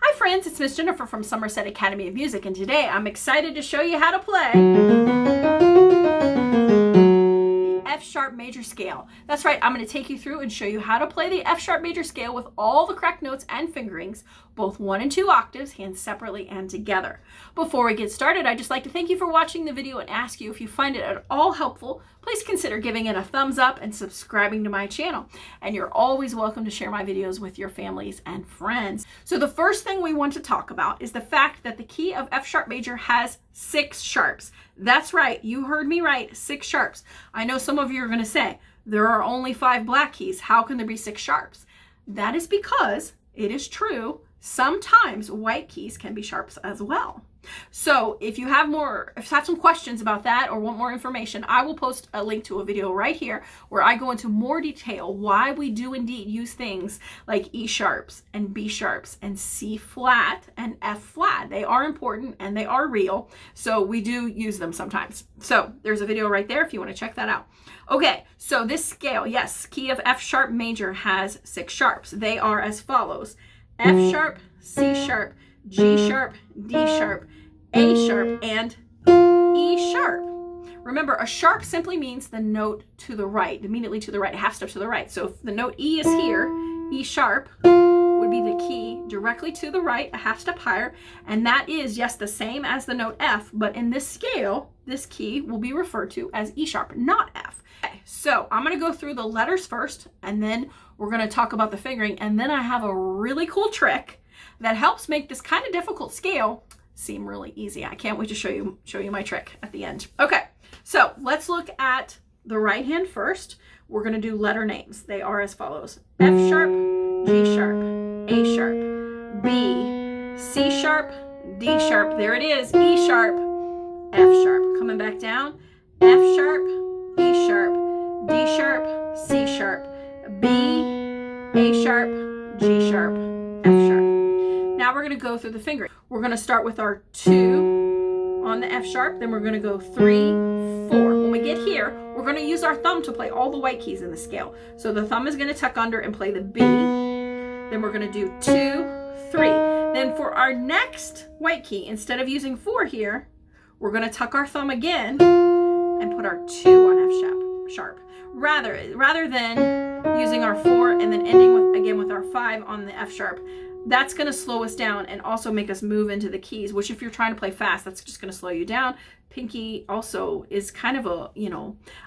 Hi friends, it's Miss Jenifer from Somerset Academy of Music, and today I'm excited to show you how to play the F-sharp major scale. That's right, I'm going to take you through and show you how to play the F-sharp major scale with all the correct notes and fingerings, both 1 and 2 octaves, hands separately and together. Before we get started, I'd just like to thank you for watching the video and ask you if you find it at all helpful, please consider giving it a thumbs up and subscribing to my channel. And you're always welcome to share my videos with your families and friends. So the first thing we want to talk about is the fact that the key of F-sharp major has 6 sharps. That's right, you heard me right, 6 sharps. I know some of you are going to say, there are only 5 black keys. How can there be 6 sharps? That is because it is true, sometimes white keys can be sharps as well. So if you have some questions about that or want more information, I will post a link to a video right here where I go into more detail why we do indeed use things like E sharps and B sharps and C flat and F flat. They are important and they are real, so we do use them sometimes. So there's a video right there if you want to check that out. Okay, so this scale, yes, key of F sharp major has 6 sharps. They are as follows: F sharp, C sharp, G sharp, D sharp, A sharp, and E sharp. Remember, a sharp simply means the note to the right, immediately to the right, half step to the right. So if the note E is here, E sharp would be the key directly to the right, a half step higher, and that is, yes, the same as the note F, but in this scale, this key will be referred to as E sharp, not F. Okay, so I'm going to go through the letters first, and then we're going to talk about the fingering, and then I have a really cool trick that helps make this kind of difficult scale seem really easy. I can't wait to show you my trick at the end. Okay, so let's look at the right hand first. We're going to do letter names. They are as follows: F sharp, G sharp, A sharp, B, C sharp, D sharp, there it is, E sharp, F sharp. Coming back down, F sharp, E sharp, D sharp, C sharp, B, A sharp, G sharp, F sharp. Now we're going to go through the fingering. We're going to start with our 2 on the F sharp, then we're going to go 3, 4. When we get here, we're going to use our thumb to play all the white keys in the scale. So the thumb is going to tuck under and play the B. Then we're going to do 2, 3. Then for our next white key, instead of using 4 here, we're going to tuck our thumb again and put our 2 on F sharp. Rather than using our 4 and then ending with our 5 on the F sharp. That's going to slow us down and also make us move into the keys, which if you're trying to play fast, that's just going to slow you down. Pinky also is kind of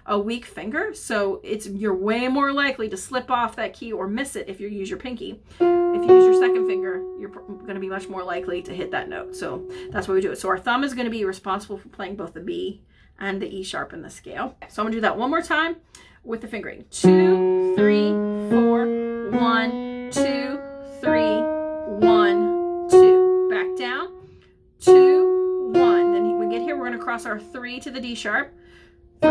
a weak finger, so you're way more likely to slip off that key or miss it if you use your pinky. If you use your second finger, you're going to be much more likely to hit that note. So that's why we do it. So our thumb is going to be responsible for playing both the B and the E sharp in the scale. So I'm going to do that one more time with the fingering. 2, 3, 4, 1, 2, 3, 1, 2. Back down, 2, 1. Then we get here, we're going to cross our 3 to the D sharp, 3,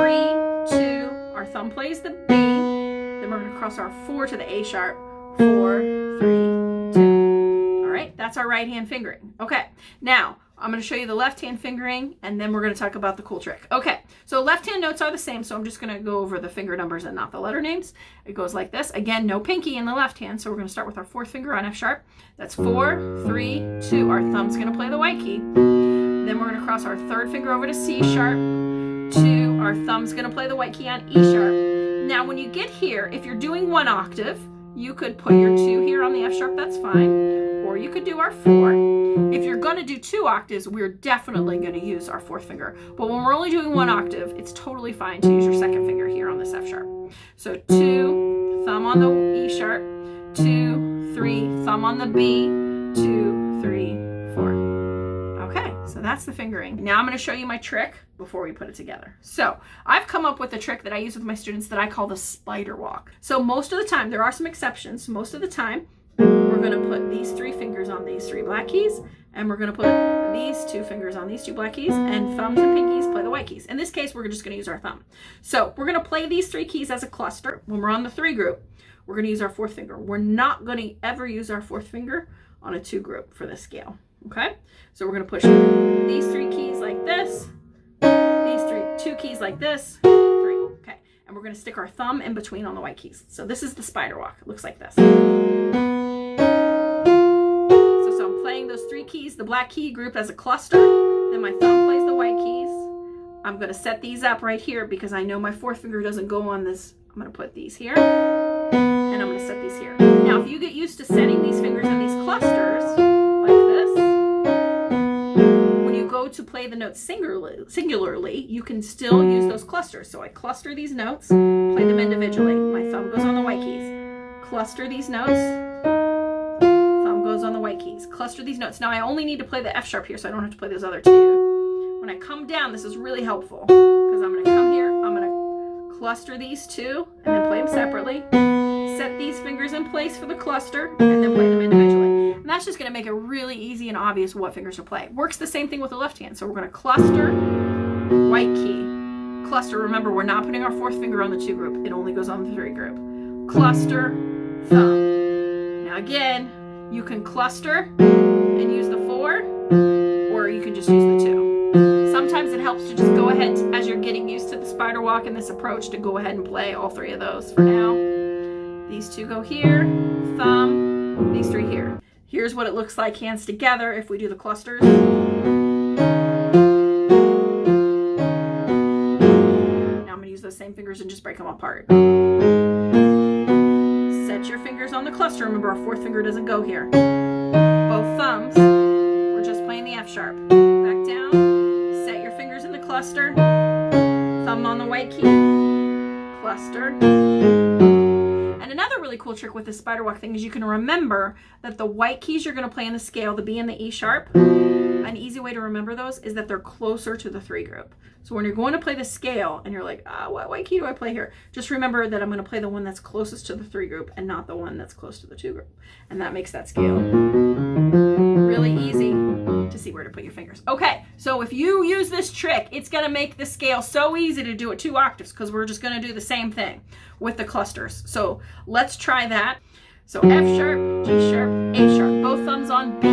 2. Our thumb plays the B. Then we're going to cross our 4 to the A sharp, 4, 3, 2. All right, that's our right hand fingering. Okay, now I'm going to show you the left hand fingering, and then we're going to talk about the cool trick. Okay, so left hand notes are the same, so I'm just going to go over the finger numbers and not the letter names. It goes like this. Again, no pinky in the left hand, so we're going to start with our 4th finger on F sharp. That's 4, 3, 2. Our thumb's going to play the white key. Then we're going to cross our 3rd finger over to C sharp, 2. Our thumb's going to play the white key on E sharp. Now, when you get here, if you're doing 1 octave, you could put your 2 here on the F sharp, that's fine. Or you could do our 4. If you're going to do 2 octaves, we're definitely going to use our 4th finger. But when we're only doing 1 octave, it's totally fine to use your 2nd finger here on this F sharp. So 2, thumb on the E sharp, 2, 3, thumb on the B, 2, 3, 4. Okay, so that's the fingering. Now I'm going to show you my trick before we put it together. So I've come up with a trick that I use with my students that I call the Spiderwalk. So most of the time, there are some exceptions, most of the time, we're going to put these 3 fingers on these 3 black keys, and we're going to put these 2 fingers on these 2 black keys, and thumbs and pinkies play the white keys. In this case, we're just going to use our thumb. So we're going to play these 3 keys as a cluster. When we're on the 3 group, we're going to use our 4th finger. We're not going to ever use our 4th finger on a 2 group for this scale. Okay? So we're going to push these 3 keys like this, these 2 keys like this, 3. Okay? And we're going to stick our thumb in between on the white keys. So this is the Spiderwalk. It looks like this. the black key grouped as a cluster. Then my thumb plays the white keys. I'm going to set these up right here because I know my fourth finger doesn't go on this. I'm going to put these here, and I'm going to set these here. Now, if you get used to setting these fingers in these clusters, like this, when you go to play the notes singularly, you can still use those clusters. So I cluster these notes, play them individually. My thumb goes on the white keys. Cluster these notes, thumb goes on the white keys. Cluster these notes. Now, I only need to play the F sharp here, so I don't have to play those other two. When I come down, this is really helpful because I'm going to come here, I'm going to cluster these two and then play them separately. Set these fingers in place for the cluster and then play them individually. And that's just going to make it really easy and obvious what fingers to play. Works the same thing with the left hand. So we're going to cluster, white key. Cluster, remember, we're not putting our fourth finger on the 2 group. It only goes on the 3 group. Cluster, thumb. Now again, you can cluster and use the 4, or you can just use the 2. Sometimes it helps to just go ahead, as you're getting used to the spider walk and this approach, to go ahead and play all 3 of those for now. These 2 go here, thumb, these 3 here. Here's what it looks like hands together if we do the clusters. Now I'm going to use those same fingers and just break them apart. Set your fingers on the cluster. Remember, our fourth finger doesn't go here. Both thumbs, we're just playing the F sharp. Back down, set your fingers in the cluster, thumb on the white key, cluster. And another really cool trick with this spider walk thing is you can remember that the white keys you're going to play in the scale, the B and the E sharp, an easy way to remember those is that they're closer to the 3 group. So when you're going to play the scale and you're like, what white key do I play here? Just remember that I'm going to play the one that's closest to the 3 group and not the one that's close to the 2 group. And that makes that scale really easy to see where to put your fingers. Okay, so if you use this trick, it's going to make the scale so easy to do it 2 octaves because we're just going to do the same thing with the clusters. So let's try that. So F sharp, G sharp, A sharp, both thumbs on B.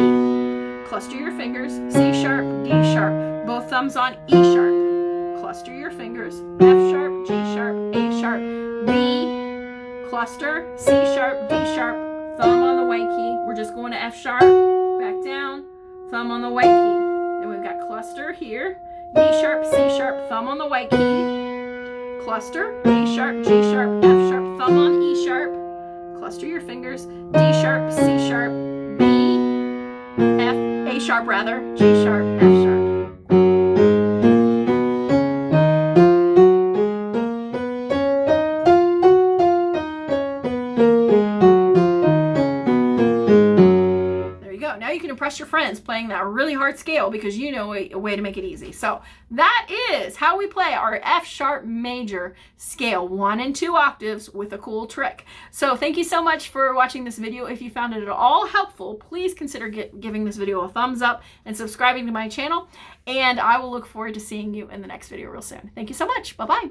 Cluster your fingers, C sharp, D sharp, both thumbs on E sharp. Cluster your fingers, F sharp, G sharp, A sharp, B, cluster, C sharp, D sharp, thumb on the white key. We're just going to F sharp, back down, thumb on the white key. Then we've got cluster here, D sharp, C sharp, thumb on the white key, cluster, A sharp, G sharp, F sharp, thumb on E sharp, cluster your fingers, D sharp, C sharp, B, F, A sharp rather, G sharp, F sharp. Now you can impress your friends playing that really hard scale because you know a way to make it easy. So that is how we play our F sharp major scale, 1 and 2 octaves with a cool trick. So thank you so much for watching this video. If you found it at all helpful, please consider giving this video a thumbs up and subscribing to my channel. And I will look forward to seeing you in the next video real soon. Thank you so much. Bye-bye.